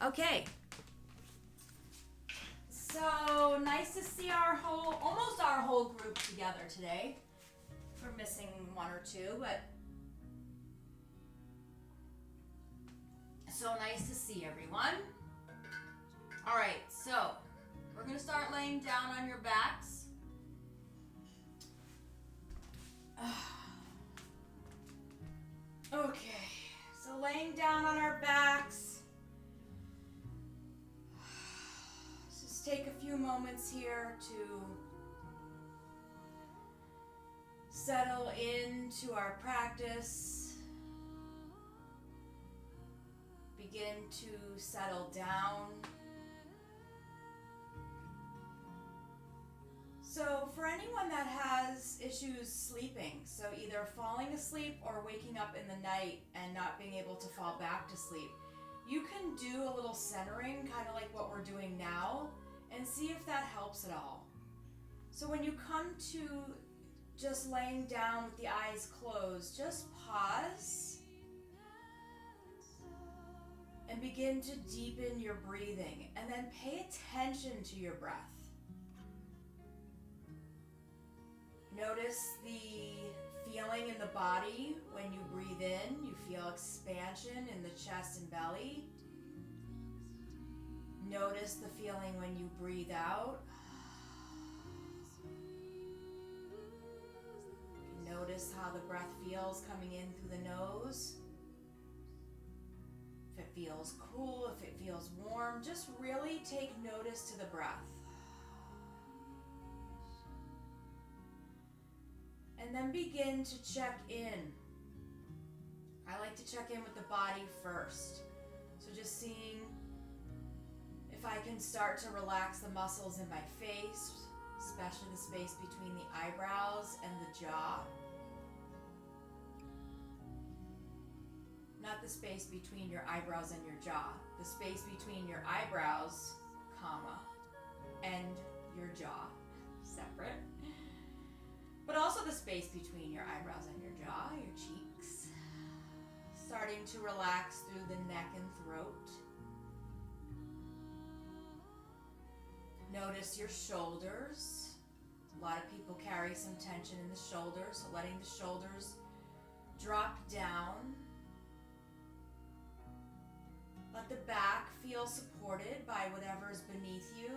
Okay. So nice to see almost our whole group together today. We're missing one or two, but so nice to see everyone. All right, so we're gonna start laying down on your backs. Okay, so laying down on our backs. Just take a few moments here to settle into our practice. Begin to settle down. So for anyone that has issues sleeping, so either falling asleep or waking up in the night and not being able to fall back to sleep, you can do a little centering, kind of like what we're doing now, and see if that helps at all. So when you come to just laying down with the eyes closed, just pause and begin to deepen your breathing, and then pay attention to your breath. Notice the feeling in the body when you breathe in. You feel expansion in the chest and belly. Notice the feeling when you breathe out. Notice how the breath feels coming in through the nose. If it feels cool, if it feels warm, just really take notice to the breath. And then begin to check in. I like to check in with the body first. So just seeing if I can start to relax the muscles in my face, especially the space between the eyebrows and the jaw. Not the space between your eyebrows and your jaw. The space between your eyebrows, comma, and your jaw, separate. But also the space between your eyebrows and your jaw, your cheeks. Starting to relax through the neck and throat. Notice your shoulders. A lot of people carry some tension in the shoulders, so letting the shoulders drop down. Let the back feel supported by whatever is beneath you.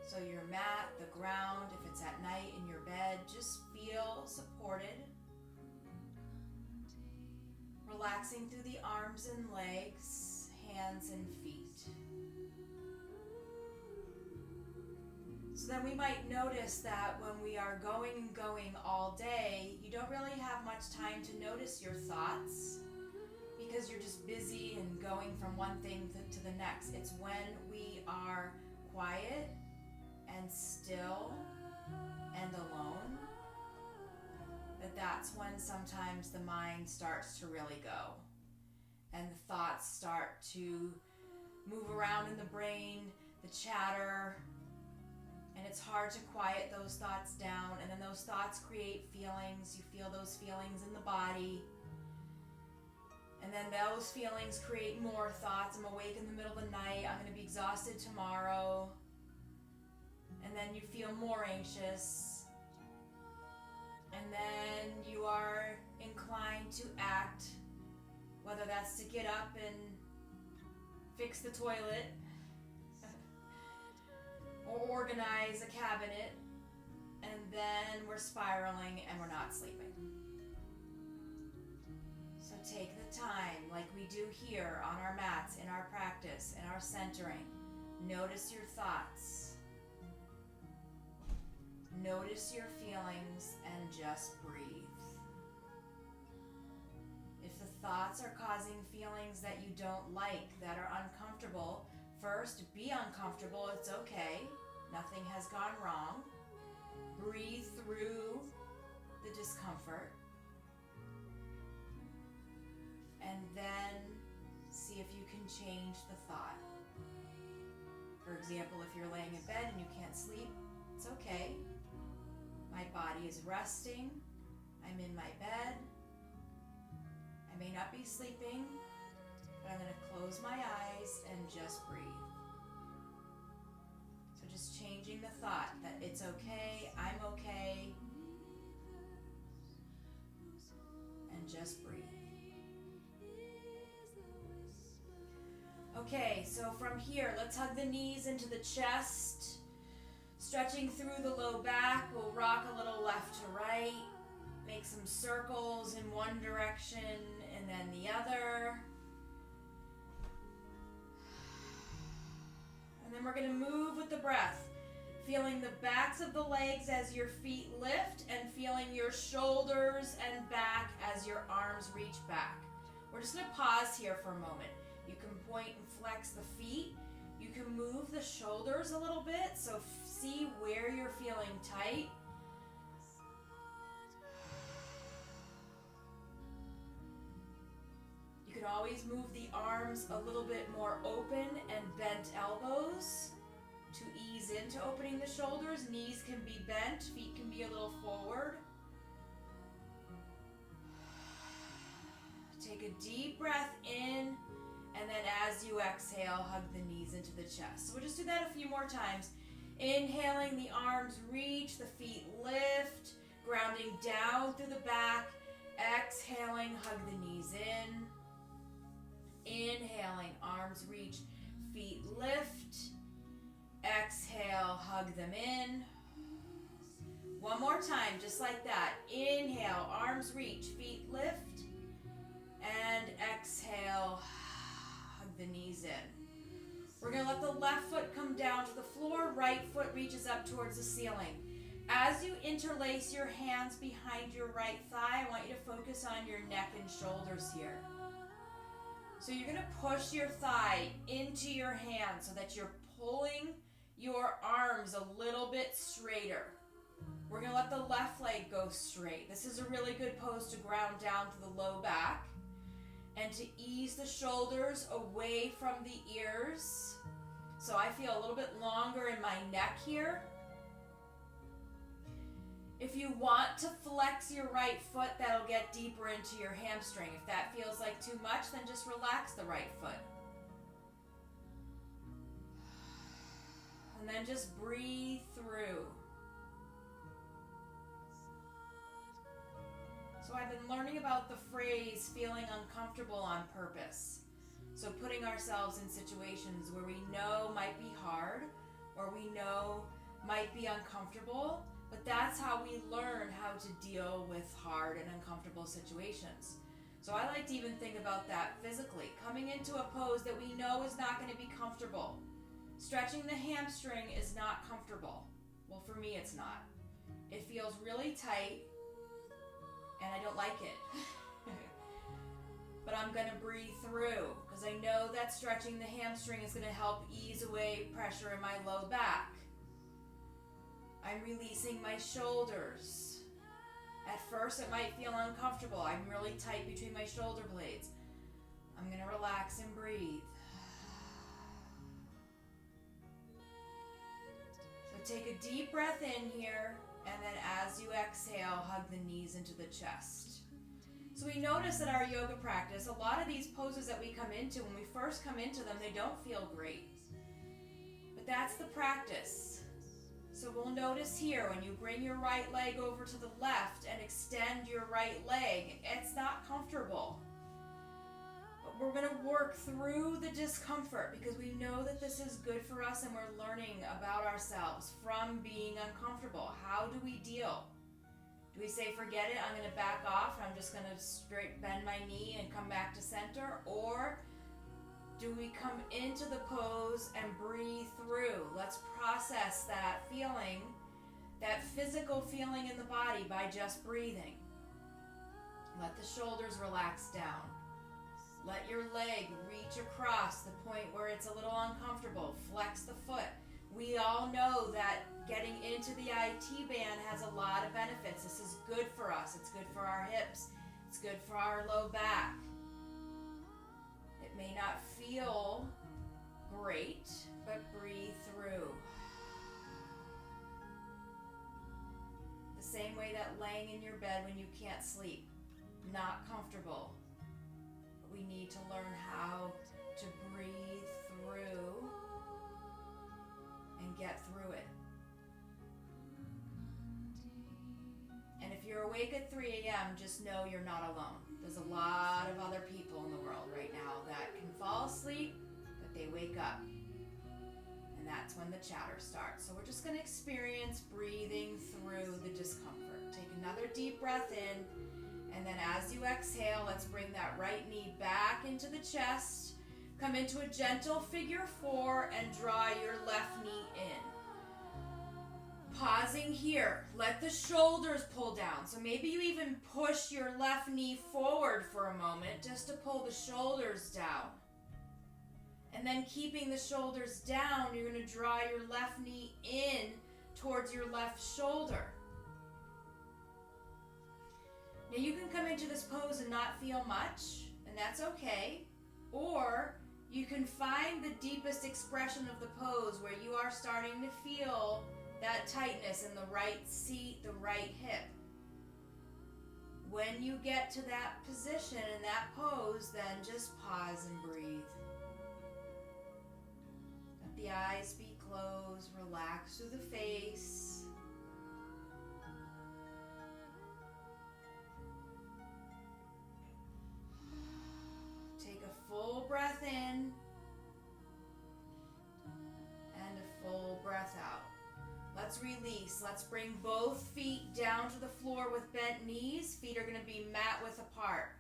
So your mat, the ground, if it's at night in your bed, just feel supported. Relaxing through the arms and legs, hands and feet. So then we might notice that when we are going all day, you don't really have much time to notice your thoughts because you're just busy and going from one thing to the next. It's when we are quiet and still and alone that's when sometimes the mind starts to really go and the thoughts start to move around in the brain, the chatter, and it's hard to quiet those thoughts down, and then those thoughts create feelings. You feel those feelings in the body, and then those feelings create more thoughts. I'm awake in the middle of the night, I'm going to be exhausted tomorrow. And then you feel more anxious. And then you are inclined to act, whether that's to get up and fix the toilet, or organize a cabinet, and then we're spiraling and we're not sleeping. So take the time, like we do here on our mats, in our practice, in our centering. Notice your thoughts. Notice your feelings and just breathe. If the thoughts are causing feelings that you don't like, that are uncomfortable, first be uncomfortable, it's okay. Nothing has gone wrong. Breathe through the discomfort. And then see if you can change the thought. For example, if you're laying in bed and you can't sleep, it's okay. My body is resting. I'm in my bed. I may not be sleeping, I'm going to close my eyes and just breathe. So just changing the thought that it's okay, I'm okay, and just breathe. Okay, so from here, let's hug the knees into the chest. Stretching through the low back, we'll rock a little left to right. Make some circles in one direction and then the other. And then we're going to move with the breath. Feeling the backs of the legs as your feet lift and feeling your shoulders and back as your arms reach back. We're just going to pause here for a moment. You can point and flex the feet. You can move the shoulders a little bit, so see where you're feeling tight. You can always move the arms a little bit more open and bent elbows to ease into opening the shoulders. Knees can be bent, feet can be a little forward. Take a deep breath in, and then as you exhale, hug the knees into the chest. So we'll just do that a few more times. Inhaling, the arms reach, the feet lift, grounding down through the back. Exhaling, hug the knees in. Inhaling, arms reach, feet lift. Exhale, hug them in. One more time, just like that. Inhale, arms reach, feet lift. And exhale, hug the knees in. We're going to let the left foot come down to the floor. Right foot reaches up towards the ceiling. As you interlace your hands behind your right thigh, I want you to focus on your neck and shoulders here. So you're going to push your thigh into your hand so that you're pulling your arms a little bit straighter. We're going to let the left leg go straight. This is a really good pose to ground down to the low back and to ease the shoulders away from the ears. So I feel a little bit longer in my neck here. If you want to flex your right foot, that'll get deeper into your hamstring. If that feels like too much, then just relax the right foot. And then just breathe through. So I've been learning about the phrase feeling uncomfortable on purpose. So putting ourselves in situations where we know might be hard or we know might be uncomfortable, but that's how we learn how to deal with hard and uncomfortable situations. So I like to even think about that physically. Coming into a pose that we know is not going to be comfortable. Stretching the hamstring is not comfortable. Well, for me, it's not. It feels really tight, and I don't like it. But I'm going to breathe through because I know that stretching the hamstring is going to help ease away pressure in my low back. I'm releasing my shoulders. At first, it might feel uncomfortable. I'm really tight between my shoulder blades. I'm going to relax and breathe. So take a deep breath in here, and then as you exhale, hug the knees into the chest. So we notice that our yoga practice, a lot of these poses that we come into, when we first come into them, they don't feel great. But that's the practice. So we'll notice here, when you bring your right leg over to the left and extend your right leg, it's not comfortable. But we're going to work through the discomfort because we know that this is good for us and we're learning about ourselves from being uncomfortable. How do we deal? Do we say, forget it, I'm going to back off, and I'm just going to straight bend my knee and come back to center? Or do we come into the pose and breathe through? Let's process that feeling, that physical feeling in the body by just breathing. Let the shoulders relax down. Let your leg reach across the point where it's a little uncomfortable. Flex the foot. We all know that getting into the IT band has a lot of benefits. This is good for us. It's good for our hips. It's good for our low back. It may not feel great, but breathe through. The same way that laying in your bed when you can't sleep, not comfortable. But we need to learn how to breathe through and get through it. And if you're awake at 3 a.m., just know you're not alone. There's a lot of other people in the world right now that can fall asleep, but they wake up. And that's when the chatter starts. So we're just going to experience breathing through the discomfort. Take another deep breath in, and then as you exhale, let's bring that right knee back into the chest. Come into a gentle figure 4 and draw your left knee in. Pausing here, let the shoulders pull down. So maybe you even push your left knee forward for a moment just to pull the shoulders down. And then keeping the shoulders down, you're going to draw your left knee in towards your left shoulder. Now you can come into this pose and not feel much, and that's okay. Or you can find the deepest expression of the pose where you are starting to feel that tightness in the right seat, the right hip. When you get to that position and that pose, then just pause and breathe. Let the eyes be closed, relax through the face. Take a full breath in and a full breath out. Let's release. Let's bring both feet down to the floor with bent knees. Feet are going to be mat width apart.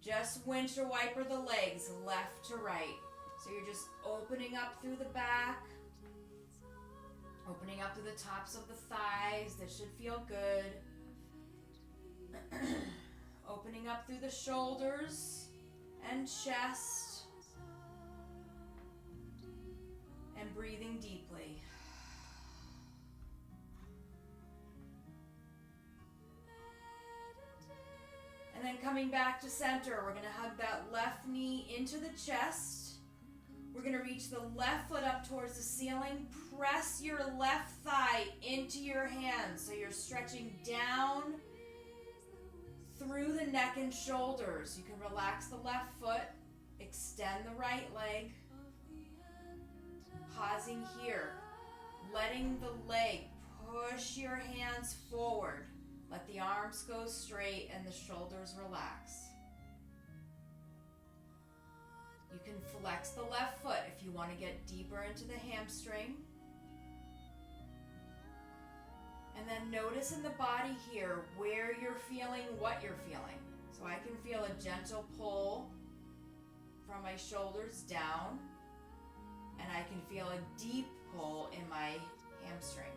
Just windshield wiper the legs left to right. So you're just opening up through the back, opening up to the tops of the thighs. This should feel good. Opening up through the shoulders and chest. And breathing deeply. And then coming back to center, we're going to hug that left knee into the chest. We're going to reach the left foot up towards the ceiling. Press your left thigh into your hands so you're stretching down through the neck and shoulders. You can relax the left foot, extend the right leg. Pausing here, letting the leg push your hands forward. Let the arms go straight and the shoulders relax. You can flex the left foot if you want to get deeper into the hamstring. And then notice in the body here where you're feeling what you're feeling. So I can feel a gentle pull from my shoulders down, and I can feel a deep pull in my hamstring.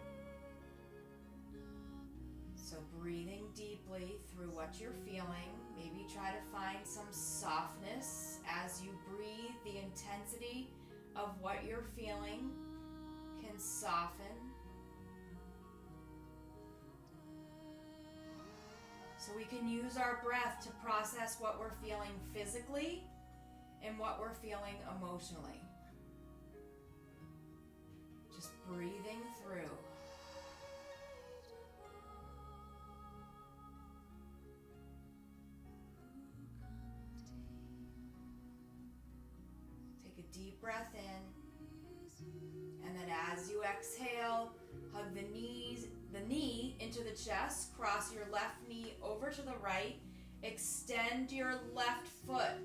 So breathing deeply through what you're feeling. Maybe try to find some softness as you breathe. The intensity of what you're feeling can soften. So we can use our breath to process what we're feeling physically and what we're feeling emotionally. Just breathing through. Deep breath in, and then as you exhale, hug the knee into the chest, cross your left knee over to the right, extend your left foot,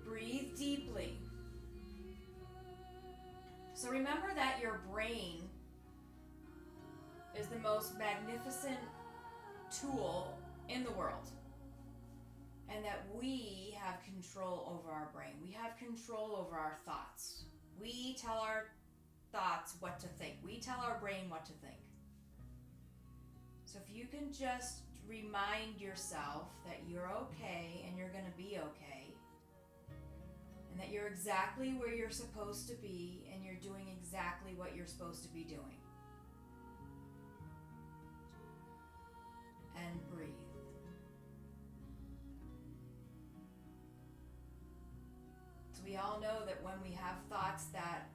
breathe deeply. So remember that your brain is the most magnificent tool in the world. And that we have control over our brain. We have control over our thoughts. We tell our thoughts what to think. We tell our brain what to think. So if you can just remind yourself that you're okay and you're going to be okay, and that you're exactly where you're supposed to be and you're doing exactly what you're supposed to be doing. And breathe. We all know that when we have thoughts that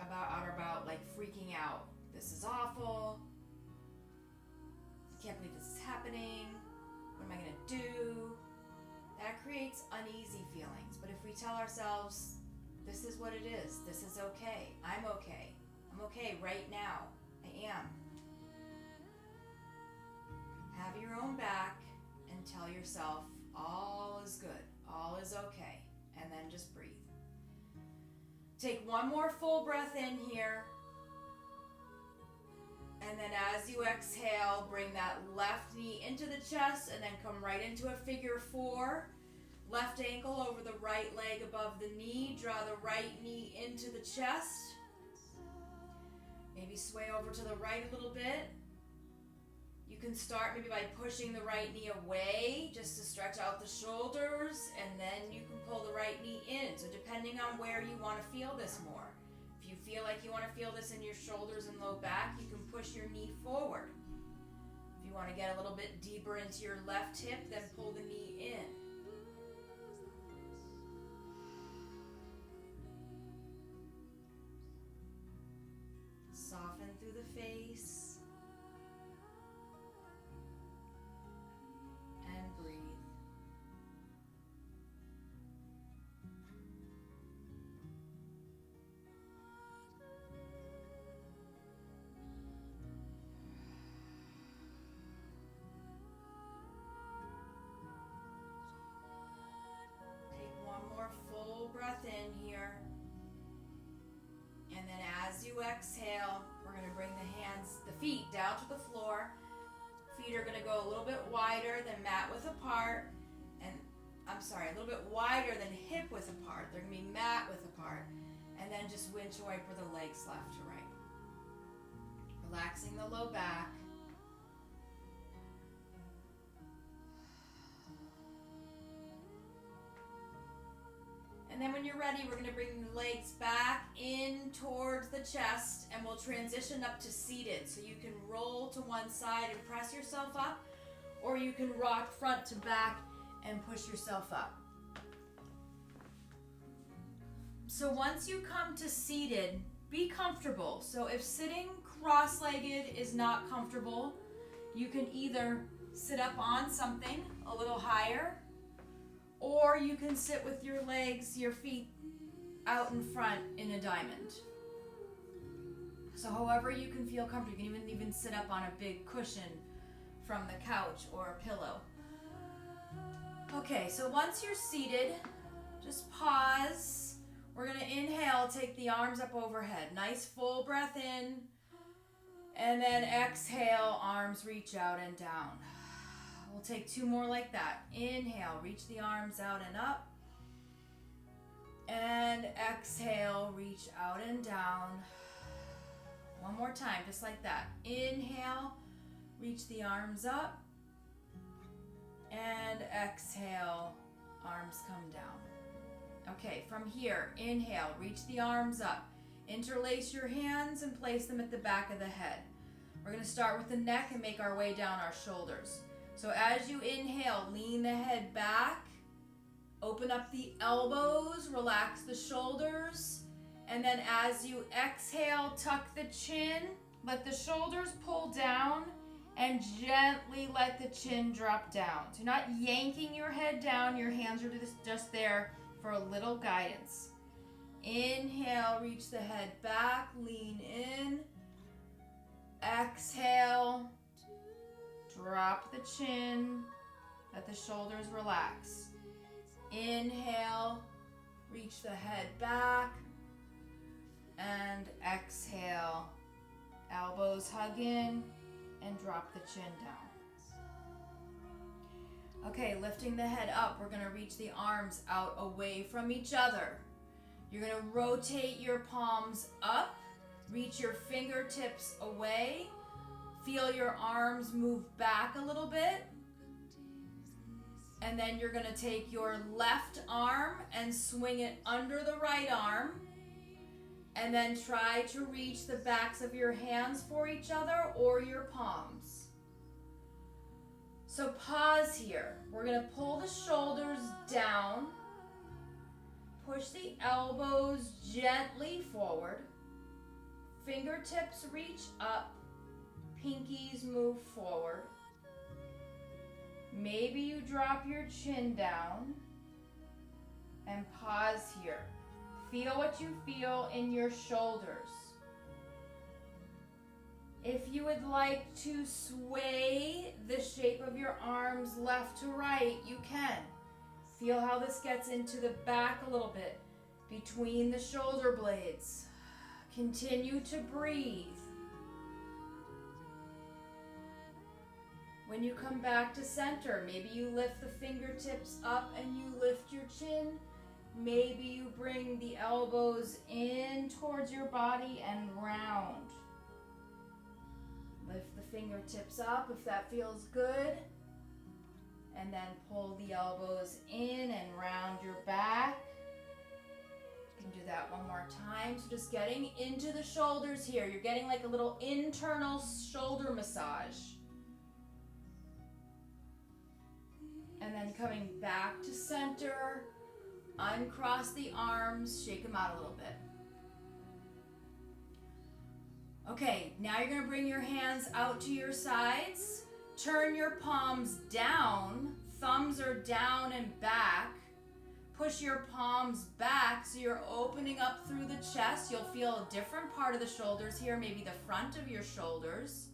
are about like freaking out, this is awful, I can't believe this is happening, what am I going to do? that creates uneasy feelings. But if we tell ourselves, this is what it is, this is okay, I'm okay right now, I am. Have your own back and tell yourself all is good, all is okay, and then just breathe. Take one more full breath in here, and then as you exhale, bring that left knee into the chest and then come right into a figure four. Left ankle over the right leg above the knee. Draw the right knee into the chest. Maybe sway over to the right a little bit. You can start maybe by pushing the right knee away just to stretch out the shoulders, and then you can pull the right knee in. So depending on where you want to feel this more. If you feel like you want to feel this in your shoulders and low back, you can push your knee forward. If you want to get a little bit deeper into your left hip, then pull the knee in. Soften through the face and breathe. Take one more full breath in here. And then as you exhale, we're going to bring the feet down to the floor. Feet are going to go a little bit wider than mat width apart. A little bit wider than hip width apart. They're going to be mat width apart. And then just windshield wiper the legs left to right. Relaxing the low back. And then when you're ready, we're going to bring the legs back in towards the chest, and we'll transition up to seated. So you can roll to one side and press yourself up, or you can rock front to back and push yourself up. So once you come to seated, be comfortable. So if sitting cross-legged is not comfortable, you can either sit up on something a little higher, or you can sit with your legs, your feet out in front in a diamond. So however you can feel comfortable. You can even sit up on a big cushion from the couch or a pillow. Okay, so once you're seated, just pause. We're going to inhale, take the arms up overhead. Nice full breath in. And then exhale, arms reach out and down. We'll take two more like that. Inhale, reach the arms out and up. And exhale, reach out and down. One more time, just like that. Inhale, reach the arms up. And exhale, arms come down. Okay, from here, inhale, reach the arms up. Interlace your hands and place them at the back of the head. We're going to start with the neck and make our way down our shoulders. So as you inhale, lean the head back, open up the elbows, relax the shoulders, and then as you exhale, tuck the chin, let the shoulders pull down, and gently let the chin drop down. So you're not yanking your head down, your hands are just there for a little guidance. Inhale, reach the head back, lean in. Exhale. Drop the chin, let the shoulders relax. Inhale, reach the head back, and exhale. Elbows hug in and drop the chin down. Okay, lifting the head up, we're going to reach the arms out away from each other. You're going to rotate your palms up, reach your fingertips away. Feel your arms move back a little bit. And then you're going to take your left arm and swing it under the right arm. And then try to reach the backs of your hands for each other or your palms. So pause here. We're going to pull the shoulders down. Push the elbows gently forward. Fingertips reach up. Pinkies move forward. Maybe you drop your chin down. And pause here. Feel what you feel in your shoulders. If you would like to sway the shape of your arms left to right, you can. Feel how this gets into the back a little bit, between the shoulder blades. Continue to breathe. When you come back to center, maybe you lift the fingertips up and you lift your chin. Maybe you bring the elbows in towards your body and round. Lift the fingertips up if that feels good. And then pull the elbows in and round your back. You can do that one more time. So just getting into the shoulders here. You're getting like a little internal shoulder massage. And then coming back to center. Uncross the arms. Shake them out a little bit. Okay, now you're going to bring your hands out to your sides. Turn your palms down. Thumbs are down and back. Push your palms back so you're opening up through the chest. You'll feel a different part of the shoulders here, maybe the front of your shoulders.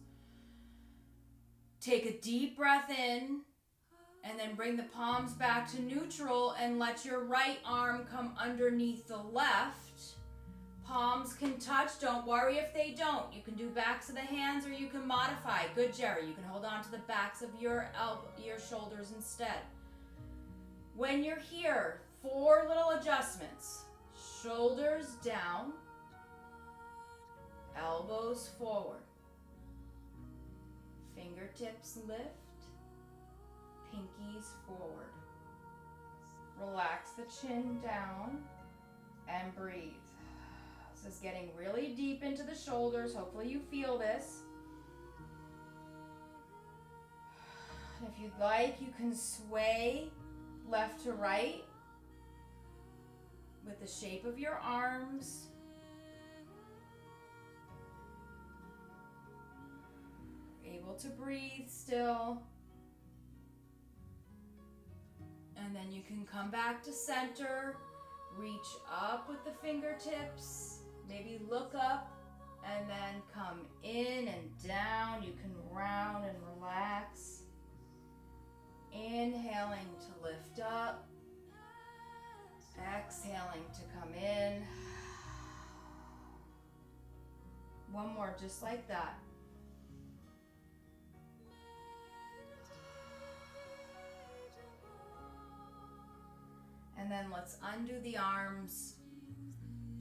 Take a deep breath in and then bring the palms back to neutral and let your right arm come underneath the left. Palms can touch. Don't worry if they don't. You can do backs of the hands or you can modify. Good, Jerry. You can hold on to the backs of your shoulders instead. When you're here, 4 little adjustments. Shoulders down. Elbows forward. Fingertips lift. Pinkies forward. Relax the chin down and breathe. This is getting really deep into the shoulders. Hopefully you feel this. If you'd like, you can sway left to right with the shape of your arms. Able to breathe still. And then you can come back to center. Reach up with the fingertips. Maybe look up and then come in and down. You can round and relax. Inhaling to lift up. Exhaling to come in. One more, just like that. And then let's undo the arms.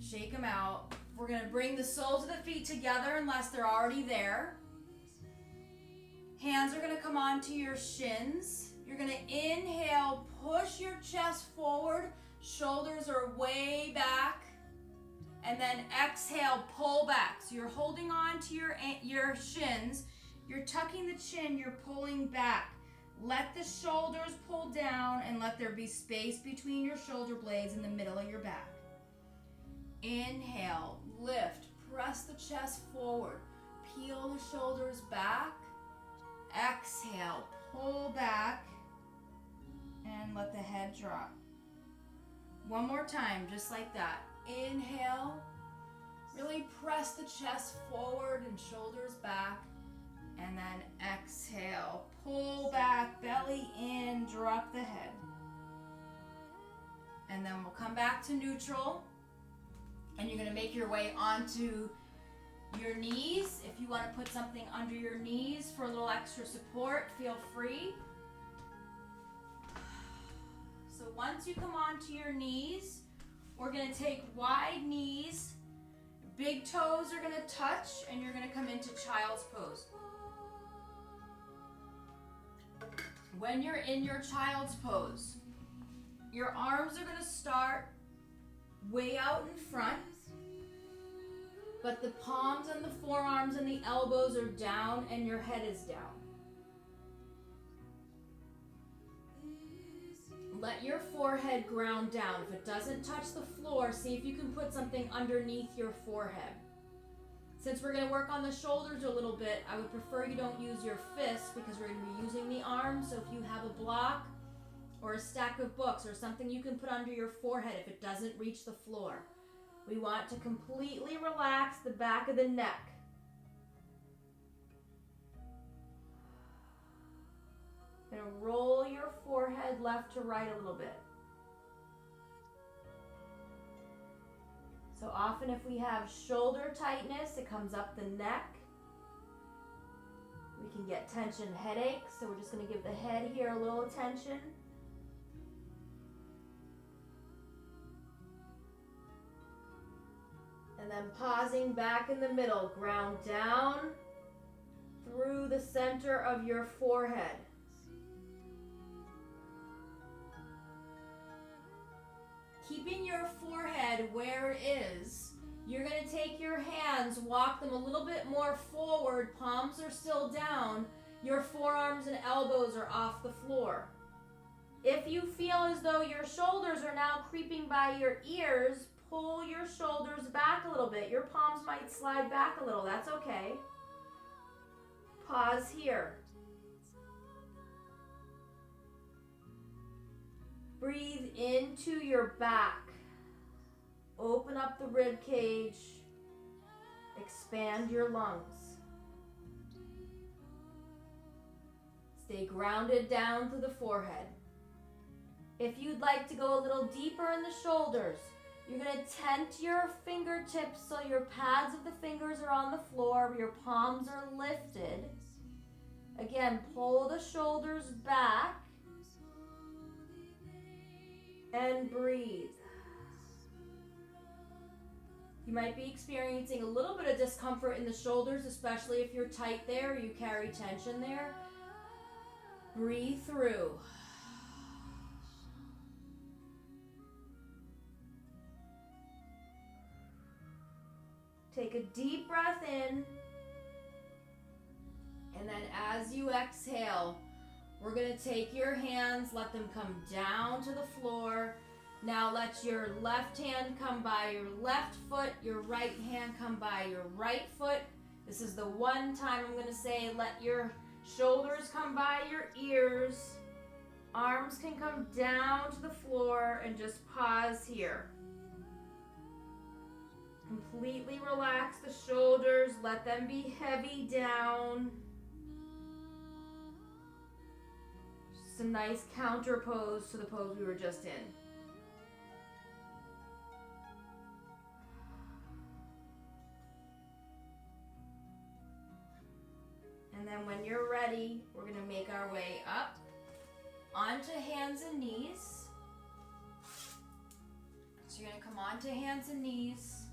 Shake them out. We're going to bring the soles of the feet together unless they're already there. Hands are going to come onto your shins. You're going to inhale, push your chest forward. Shoulders are way back. And then exhale, pull back. So you're holding on to your shins. You're tucking the chin. You're pulling back. Let the shoulders pull down and let there be space between your shoulder blades in the middle of your back. Inhale, lift, press the chest forward. Peel the shoulders back. Exhale, pull back and let the head drop. One more time, just like that. Inhale, really press the chest forward and shoulders back. And then exhale, pull back, belly in, drop the head. And then we'll come back to neutral. And you're going to make your way onto your knees. If you want to put something under your knees for a little extra support, feel free. So once you come onto your knees, we're going to take wide knees. Big toes are going to touch, and you're going to come into child's pose. When you're in your child's pose, your arms are going to start way out in front, but the palms and the forearms and the elbows are down and your head is down. Let your forehead ground down. If it doesn't touch the floor, see if you can put something underneath your forehead. Since we're going to work on the shoulders a little bit, I would prefer you don't use your fists because we're going to be using the arms. So if you have a block, or a stack of books or something you can put under your forehead if it doesn't reach the floor. We want to completely relax the back of the neck. You're going to roll your forehead left to right a little bit. So often if we have shoulder tightness, it comes up the neck. We can get tension headaches, so we're just going to give the head here a little attention. And then pausing back in the middle, ground down through the center of your forehead. Keeping your forehead where it is, you're going to take your hands, walk them a little bit more forward, palms are still down, your forearms and elbows are off the floor. If you feel as though your shoulders are now creeping by your ears, pull your shoulders back a little bit. Your palms might slide back a little, that's okay. Pause here. Breathe into your back. Open up the rib cage. Expand your lungs. Stay grounded down to the forehead. If you'd like to go a little deeper in the shoulders, you're going to tent your fingertips so your pads of the fingers are on the floor, your palms are lifted. Again, pull the shoulders back. And breathe. You might be experiencing a little bit of discomfort in the shoulders, especially if you're tight there or you carry tension there. Breathe through. Take a deep breath in. And then as you exhale, we're going to take your hands, let them come down to the floor. Now let your left hand come by your left foot, your right hand come by your right foot. This is the one time I'm going to say let your shoulders come by your ears. Arms can come down to the floor and just pause here. Completely relax the shoulders, let them be heavy down. Just a nice counter pose to the pose we were just in. And then when you're ready, we're going to make our way up onto hands and knees. So you're going to come onto hands and knees.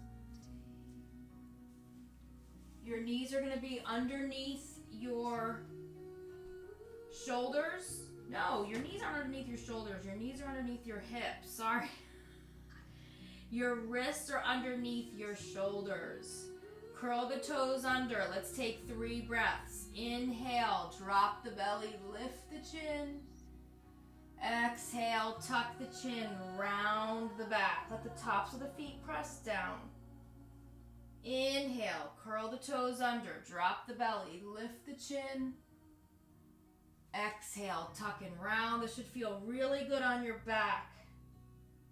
Your knees are going to be underneath your shoulders. No, your knees aren't underneath your shoulders. Your knees are underneath your hips. Sorry. Your wrists are underneath your shoulders. Curl the toes under. Let's take 3 breaths. Inhale, drop the belly, lift the chin. Exhale, tuck the chin, round the back. Let the tops of the feet press down. Inhale, curl the toes under, drop the belly, lift the chin. Exhale, tuck and round. This should feel really good on your back.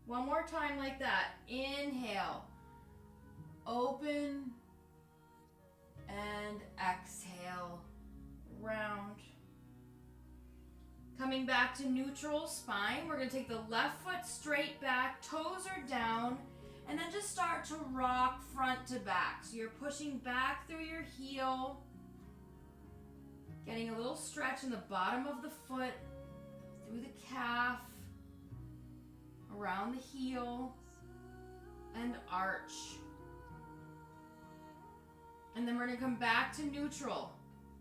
One more time like that. Inhale, open, and exhale, round. Coming back to neutral spine, we're going to take the left foot straight back, toes are down, and then just start to rock front to back. So you're pushing back through your heel, getting a little stretch in the bottom of the foot, through the calf, around the heel, and arch. And then we're going to come back to neutral.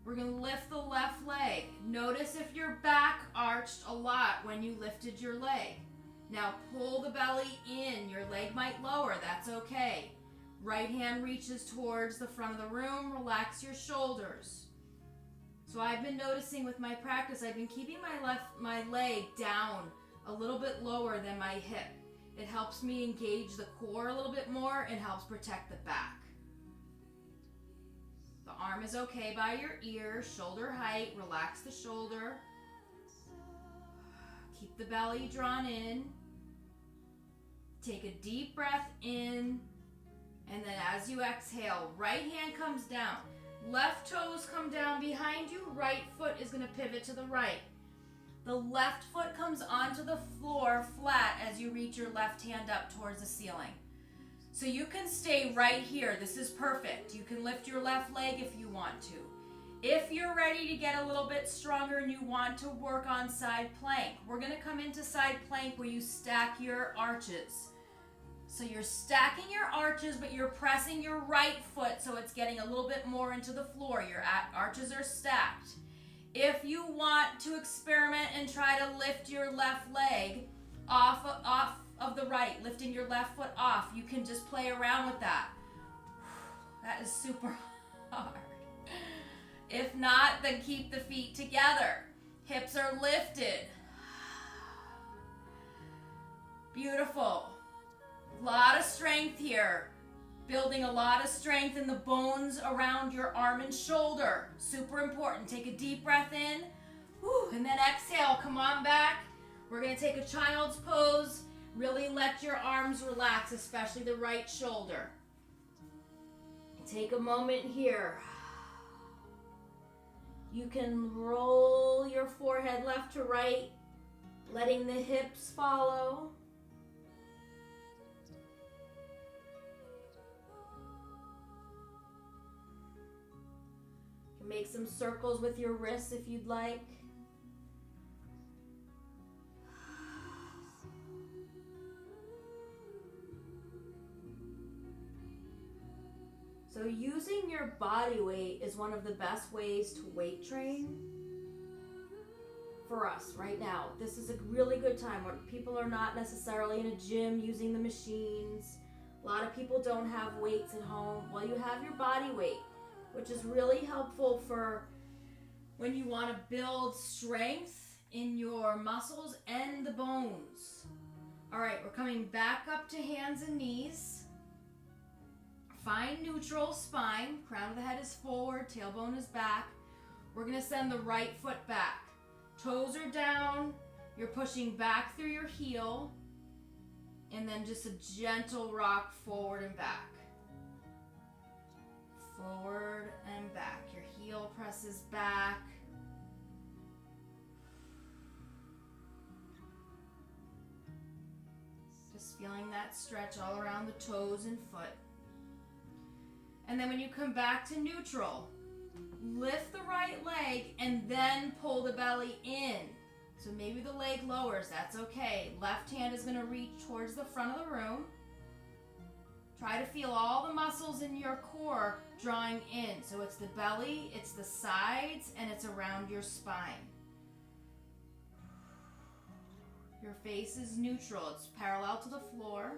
We're going to lift the left leg. Notice if your back arched a lot when you lifted your leg. Now pull the belly in. Your leg might lower. That's okay. Right hand reaches towards the front of the room. Relax your shoulders. So I've been noticing with my practice, I've been keeping my leg down a little bit lower than my hip. It helps me engage the core a little bit more and helps protect the back. The arm is okay by your ear, shoulder height. Relax the shoulder. Keep the belly drawn in. Take a deep breath in, and then as you exhale, right hand comes down. Left toes come down behind you. Right foot is going to pivot to the right. The left foot comes onto the floor flat as you reach your left hand up towards the ceiling. So you can stay right here. This is perfect. You can lift your left leg if you want to. If you're ready to get a little bit stronger and you want to work on side plank, we're going to come into side plank where you stack your arches. So you're stacking your arches, but you're pressing your right foot so it's getting a little bit more into the floor. Your arches are stacked. If you want to experiment and try to lift your left leg off of the right, lifting your left foot off, you can just play around with that. That is super hard. If not, then keep the feet together. Hips are lifted. Beautiful. A lot of strength here. Building a lot of strength in the bones around your arm and shoulder. Super important. Take a deep breath in. And then exhale. Come on back. We're going to take a child's pose. Really let your arms relax, especially the right shoulder. Take a moment here. You can roll your forehead left to right, letting the hips follow. You can make some circles with your wrists if you'd like. So using your body weight is one of the best ways to weight train for us right now. This is a really good time when people are not necessarily in a gym using the machines. A lot of people don't have weights at home. Well, you have your body weight, which is really helpful for when you want to build strength in your muscles and the bones. All right, we're coming back up to hands and knees. Find neutral spine. Crown of the head is forward, tailbone is back. We're going to send the right foot back. Toes are down. You're pushing back through your heel. And then just a gentle rock forward and back. Forward and back. Your heel presses back. Just feeling that stretch all around the toes and foot. And then when you come back to neutral, lift the right leg and then pull the belly in. So maybe the leg lowers, that's okay. Left hand is going to reach towards the front of the room. Try to feel all the muscles in your core drawing in. So it's the belly, it's the sides, and it's around your spine. Your face is neutral, it's parallel to the floor.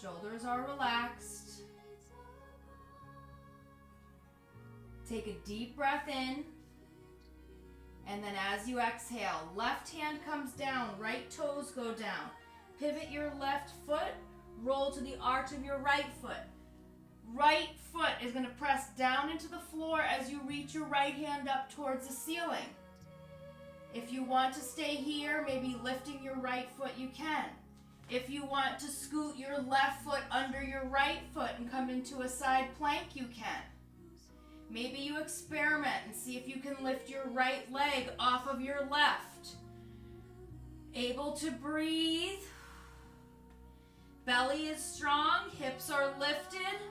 Shoulders are relaxed. Take a deep breath in. And then as you exhale, left hand comes down, right toes go down. Pivot your left foot, roll to the arch of your right foot. Right foot is going to press down into the floor as you reach your right hand up towards the ceiling. If you want to stay here, maybe lifting your right foot, you can. If you want to scoot your left foot under your right foot and come into a side plank, you can. Maybe you experiment and see if you can lift your right leg off of your left. Able to breathe. Belly is strong, hips are lifted.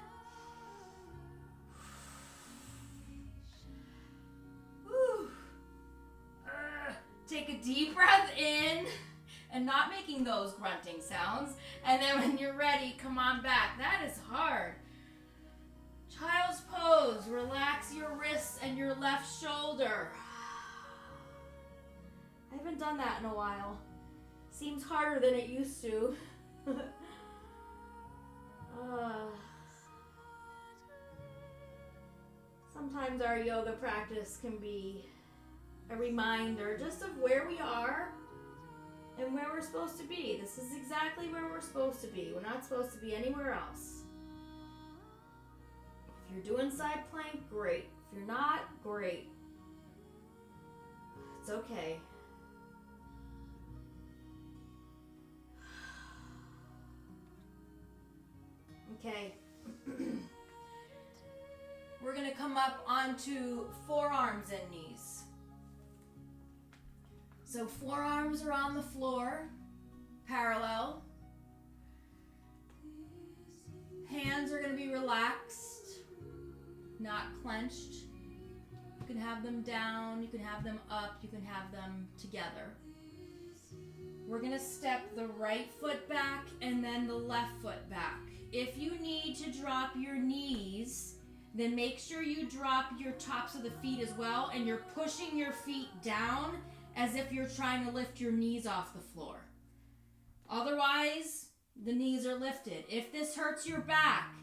Whew. Take a deep breath in. And not making those grunting sounds. And then when you're ready, come on back. That is hard. Child's pose. Relax your wrists and your left shoulder. I haven't done that in a while. Seems harder than it used to. Sometimes our yoga practice can be a reminder just of where we are and where we're supposed to be. This is exactly where we're supposed to be. We're not supposed to be anywhere else. If you're doing side plank, great. If you're not, great. It's okay. Okay. We're going to come up onto forearms and knees. So forearms are on the floor, parallel. Hands are going to be relaxed, not clenched. You can have them down, you can have them up, you can have them together. We're going to step the right foot back and then the left foot back. If you need to drop your knees, then make sure you drop your tops of the feet as well, and you're pushing your feet down as if you're trying to lift your knees off the floor. Otherwise, the knees are lifted. If this hurts your back,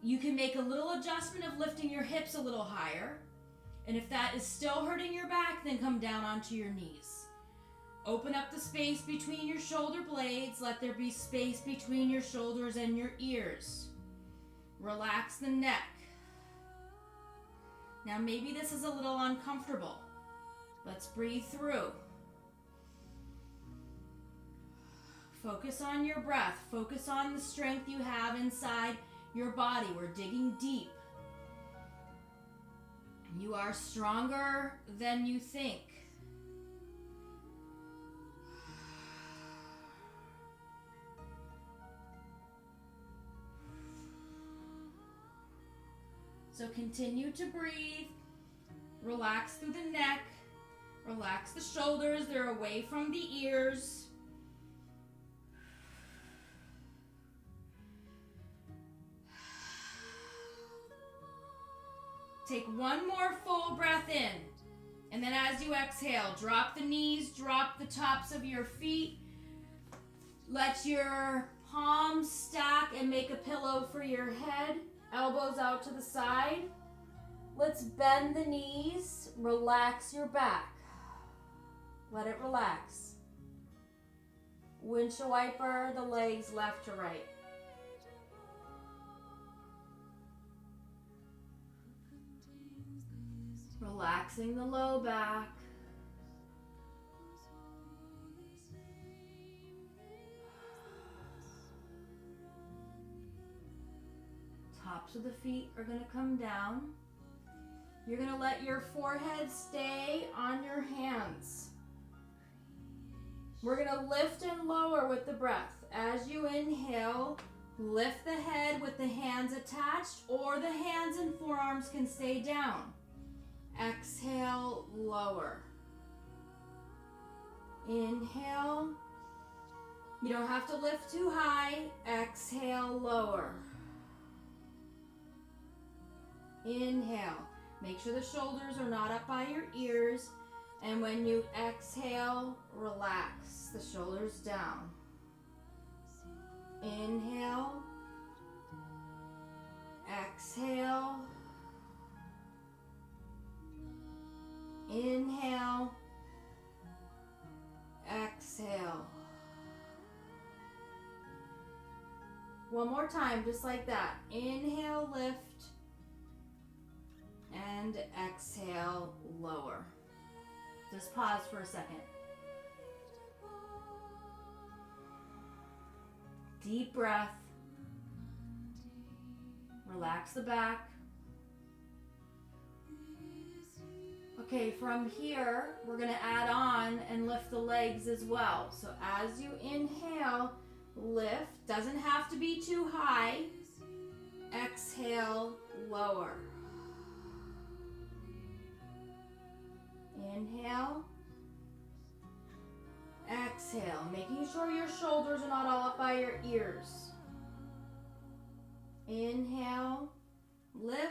you can make a little adjustment of lifting your hips a little higher. And if that is still hurting your back, then come down onto your knees. Open up the space between your shoulder blades. Let there be space between your shoulders and your ears. Relax the neck. Now maybe this is a little uncomfortable. Let's breathe through. Focus on your breath. Focus on the strength you have inside your body. We're digging deep. You are stronger than you think. So continue to breathe. Relax through the neck. Relax the shoulders. They're away from the ears. Take one more full breath in. And then as you exhale, drop the knees, drop the tops of your feet. Let your palms stack and make a pillow for your head. Elbows out to the side. Let's bend the knees. Relax your back. Let it relax. Windshield wiper the legs left to right. Relaxing the low back. Tops of the feet are going to come down. You're going to let your forehead stay on your hands. We're going to lift and lower with the breath. As you inhale, lift the head with the hands attached, or the hands and forearms can stay down. Exhale, lower. Inhale. You don't have to lift too high. Exhale, lower. Inhale. Make sure the shoulders are not up by your ears. And when you exhale, relax the shoulders down. Inhale. Exhale. Inhale. Exhale. One more time, just like that. Inhale, lift. And exhale, lower. Just pause for a second. Deep breath. Relax the back. Okay, from here, we're going to add on and lift the legs as well. So as you inhale, lift. Doesn't have to be too high. Exhale, lower. Inhale. Exhale, making sure your shoulders are not all up by your ears. Inhale, lift.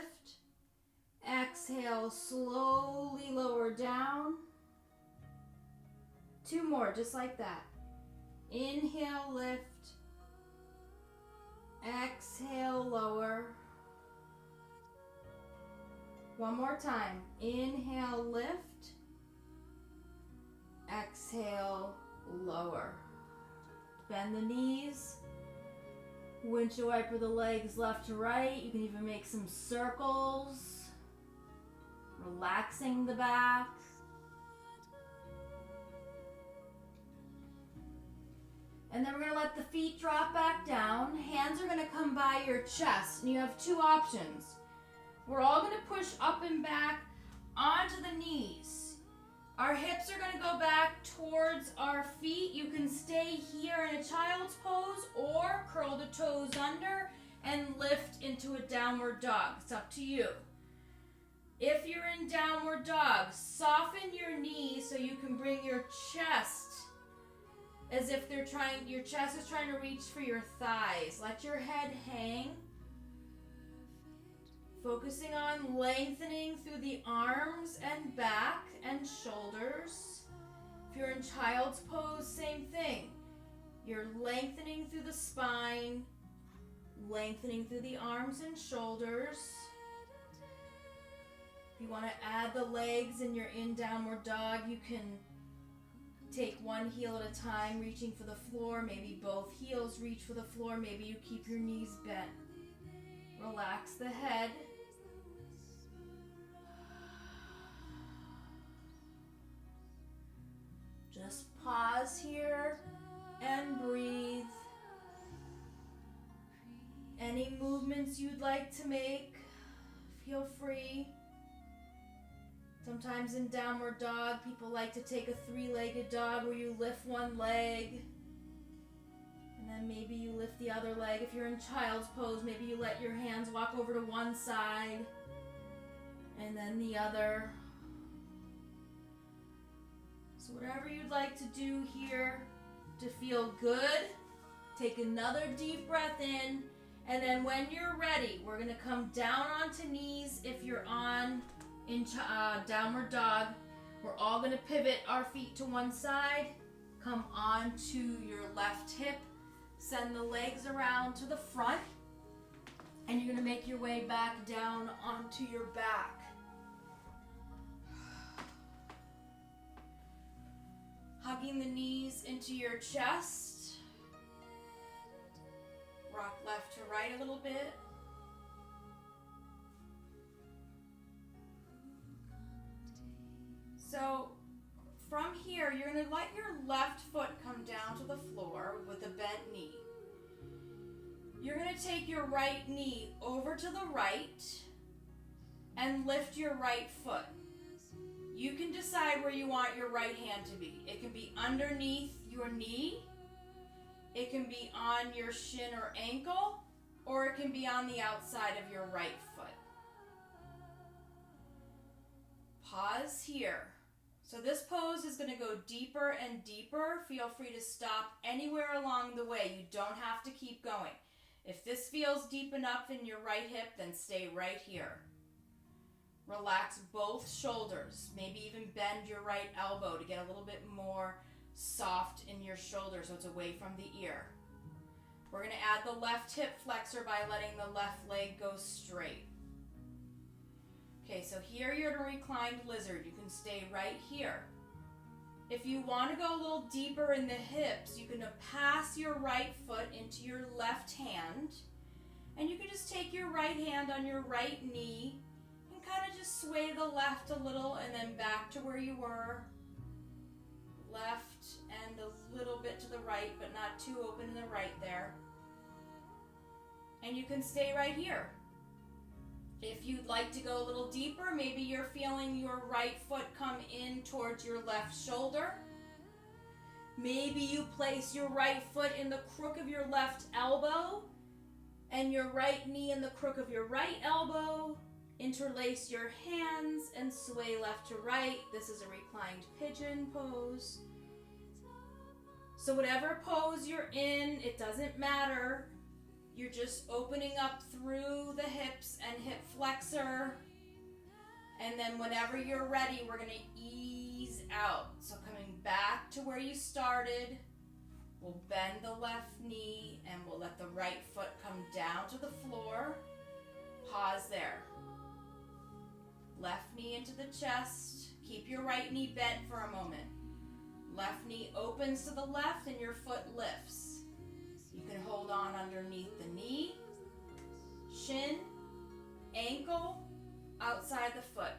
Exhale, slowly lower down. Two more, just like that. Inhale, lift. Exhale, lower. One more time. Inhale, lift. Exhale, lower. Bend the knees. Windshield wiper the legs left to right. You can even make some circles. Relaxing the back. And then we're gonna let the feet drop back down. Hands are gonna come by your chest, and you have two options. We're all gonna push up and back onto the knees. Our hips are gonna go back towards our feet. You can stay here in a child's pose or curl the toes under and lift into a downward dog. It's up to you. If you're in downward dog, soften your knees so you can bring your chest as if your chest is trying to reach for your thighs. Let your head hang. Focusing on lengthening through the arms and back and shoulders. If you're in child's pose, same thing. You're lengthening through the spine, lengthening through the arms and shoulders. If you want to add the legs and you're in downward dog, you can take one heel at a time, reaching for the floor. Maybe both heels reach for the floor. Maybe you keep your knees bent. Relax the head. Just pause here and breathe. Any movements you'd like to make, feel free. Sometimes in downward dog, people like to take a three-legged dog where you lift one leg and then maybe you lift the other leg. If you're in child's pose, maybe you let your hands walk over to one side and then the other. So whatever you'd like to do here to feel good, take another deep breath in, and then when you're ready, we're gonna come down onto knees if you're in downward dog. We're all gonna pivot our feet to one side, come onto your left hip, send the legs around to the front, and you're gonna make your way back down onto your back. Hugging the knees into your chest. Rock left to right a little bit. So from here, you're going to let your left foot come down to the floor with a bent knee. You're going to take your right knee over to the right and lift your right foot. You can decide where you want your right hand to be. It can be underneath your knee, it can be on your shin or ankle, or it can be on the outside of your right foot. Pause here. So this pose is going to go deeper and deeper. Feel free to stop anywhere along the way. You don't have to keep going. If this feels deep enough in your right hip, then stay right here. Relax both shoulders. Maybe even bend your right elbow to get a little bit more soft in your shoulder so it's away from the ear. We're going to add the left hip flexor by letting the left leg go straight. Okay, so here you're in a reclined lizard. You can stay right here. If you want to go a little deeper in the hips, you can pass your right foot into your left hand, and you can just take your right hand on your right knee and kind of just sway the left a little and then back to where you were. Left and a little bit to the right, but not too open in the right there. And you can stay right here. If you'd like to go a little deeper, maybe you're feeling your right foot come in towards your left shoulder. Maybe you place your right foot in the crook of your left elbow and your right knee in the crook of your right elbow. Interlace your hands and sway left to right. This is a reclined pigeon pose. So whatever pose you're in, it doesn't matter. You're just opening up through the hips and hip flexor. And then whenever you're ready, we're going to ease out. So coming back to where you started, we'll bend the left knee and we'll let the right foot come down to the floor. Pause there. Left knee into the chest. Keep your right knee bent for a moment. Left knee opens to the left and your foot lifts. You can hold on underneath the knee, shin, ankle, outside the foot.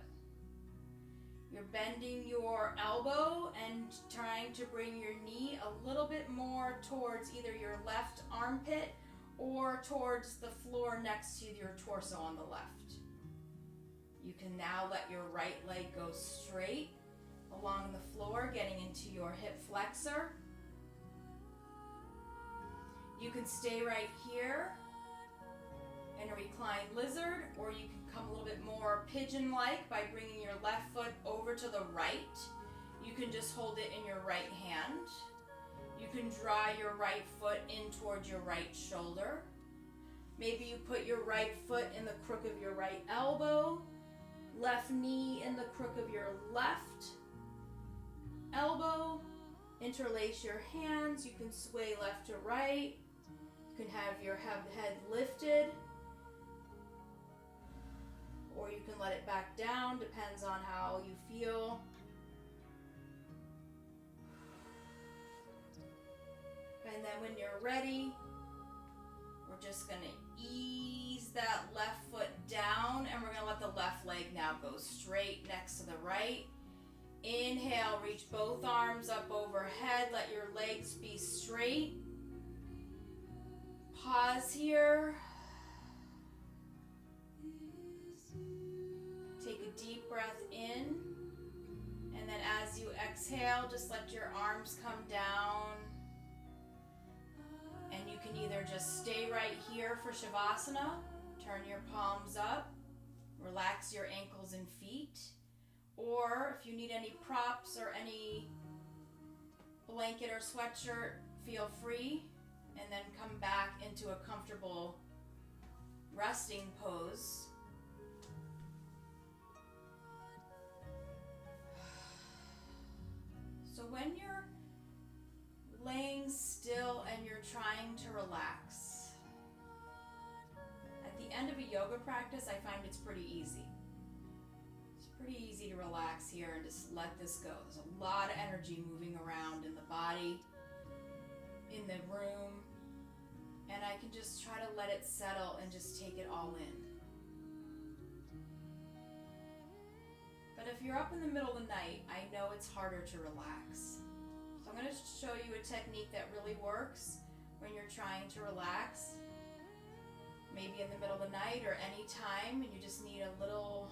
You're bending your elbow and trying to bring your knee a little bit more towards either your left armpit or towards the floor next to your torso on the left. You can now let your right leg go straight along the floor, getting into your hip flexor. You can stay right here in a reclined lizard, or you can come a little bit more pigeon-like by bringing your left foot over to the right. You can just hold it in your right hand. You can draw your right foot in towards your right shoulder. Maybe you put your right foot in the crook of your right elbow, left knee in the crook of your left elbow. Interlace your hands. You can sway left to right. You can have your head lifted, or you can let it back down, depends on how you feel. And then when you're ready, we're just gonna ease that left foot down, and we're gonna let the left leg now go straight next to the right. Inhale, reach both arms up overhead, let your legs be straight. Pause here. Take a deep breath in, and then as you exhale, just let your arms come down. And you can either just stay right here for Shavasana, turn your palms up, relax your ankles and feet, or if you need any props or any blanket or sweatshirt, feel free, and then come back into a comfortable resting pose. So when you're laying still and you're trying to relax, at the end of a yoga practice, I find it's pretty easy. It's pretty easy to relax here and just let this go. There's a lot of energy moving around in the body, in the room, and I can just try to let it settle and just take it all in. But if you're up in the middle of the night, I know it's harder to relax. So I'm going to show you a technique that really works when you're trying to relax, maybe in the middle of the night or any time, and you just need a little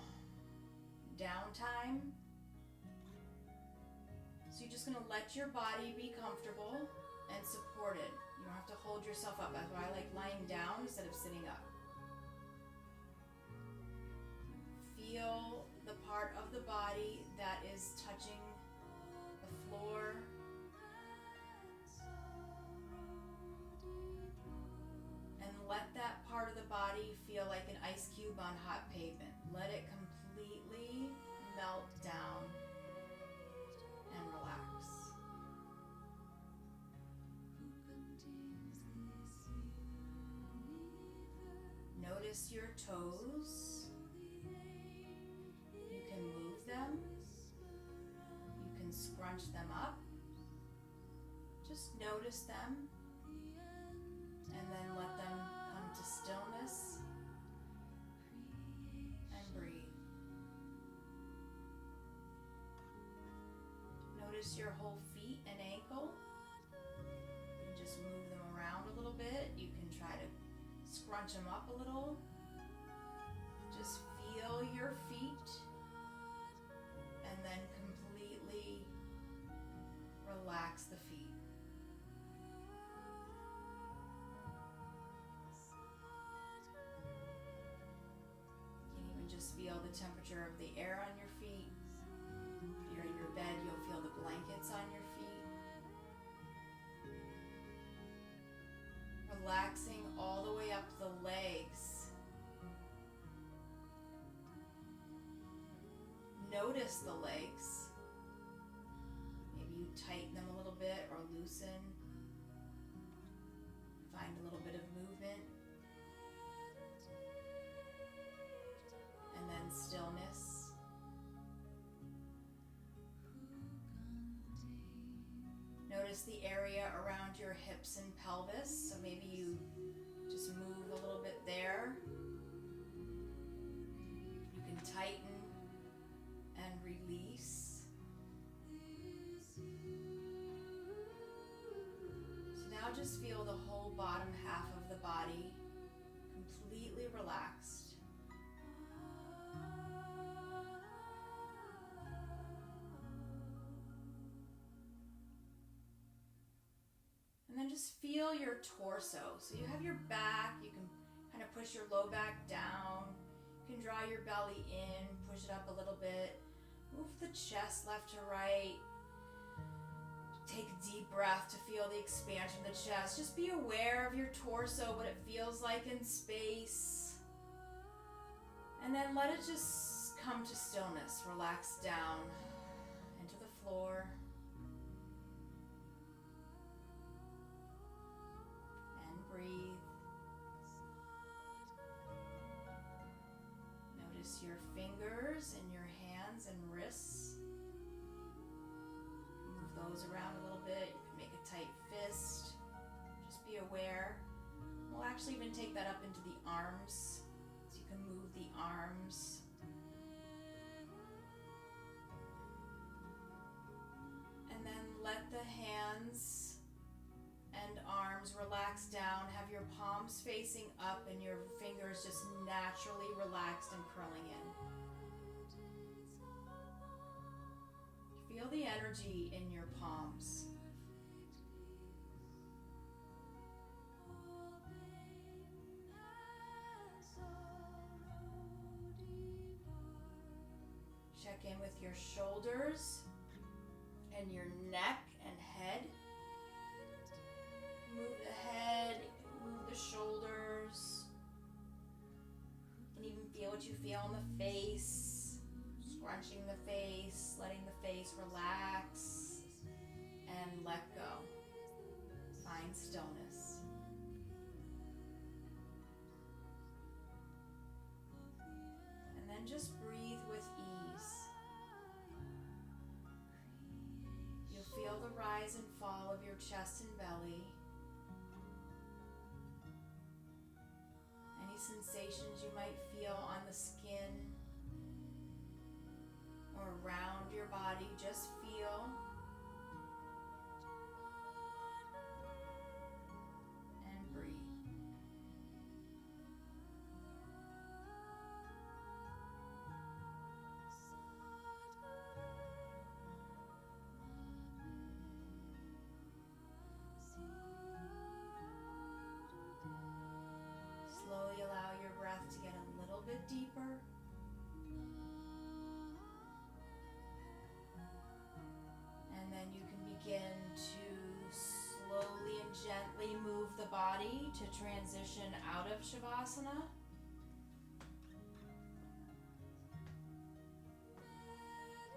downtime. So you're just going to let your body be comfortable and supported. You don't have to hold yourself up. That's why I like lying down instead of sitting up. Feel the part of the body that is touching the floor. And let that part of the body feel like an ice cube on hot pavement. Let it completely melt down and relax. Notice your toes. You can move them. You can scrunch them up. Just notice them. And then let them come to stillness and breathe. Notice your whole feet and ankle. You can just move them around a little bit. You can try to scrunch them up a little. Just feel your feet and then completely relax the feet. You can even just feel the temperature of the air on your feet. If you're in your bed, you'll feel the blankets on your feet. Relaxing all the way up the legs. Notice the legs. Maybe you tighten them a little bit or loosen. Find a little bit of movement. And then stillness. Notice the area around your hips and pelvis. So maybe you just move a little bit there. You can tighten and release. now just feel the whole bottom half of the body completely relaxed. And then just feel your torso. So you have your back, you can kind of push your low back down. You can draw your belly in, push it up a little bit. Move the chest left to right. Take a deep breath to feel the expansion of the chest. Just be aware of your torso, what it feels like in space. And then let it just come to stillness. Relax down into the floor. And breathe. Notice your fingers in your hands and wrists. Move those around a little bit. You can make a tight fist. Just be aware. We'll actually even take that up into the arms. So you can move the arms. And then let the hands and arms relax down. Have your palms facing up and your fingers just naturally relaxed and curling in. Feel the energy in your palms. Check in with your shoulders and your neck and head. Move the head, move the shoulders. You can even feel what you feel in the face, scrunching the face, letting the face relax, and let go. Find stillness. And then just breathe with ease. You'll feel the rise and fall of your chest and belly. Any sensations you might feel on the skin or around your body, just feel. And breathe. Slowly allow your breath to get a little bit deeper. And then you can begin to slowly and gently move the body to transition out of Shavasana.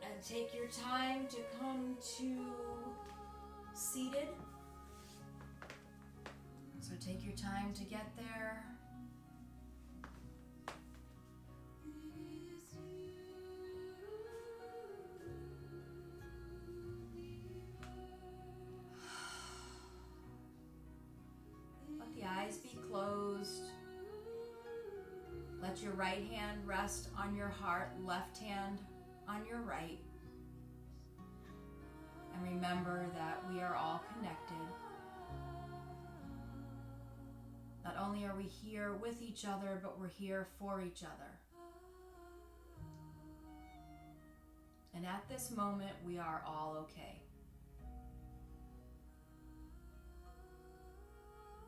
And take your time to come to seated. So take your time to get there. Let the eyes be closed. Let your right hand rest on your heart, left hand on your right. And remember that we are all connected. Not only are we here with each other, but we're here for each other. And at this moment, we are all okay.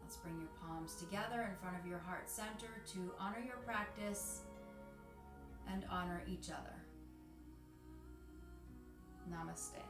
Let's bring your palms together in front of your heart center to honor your practice and honor each other. Namaste.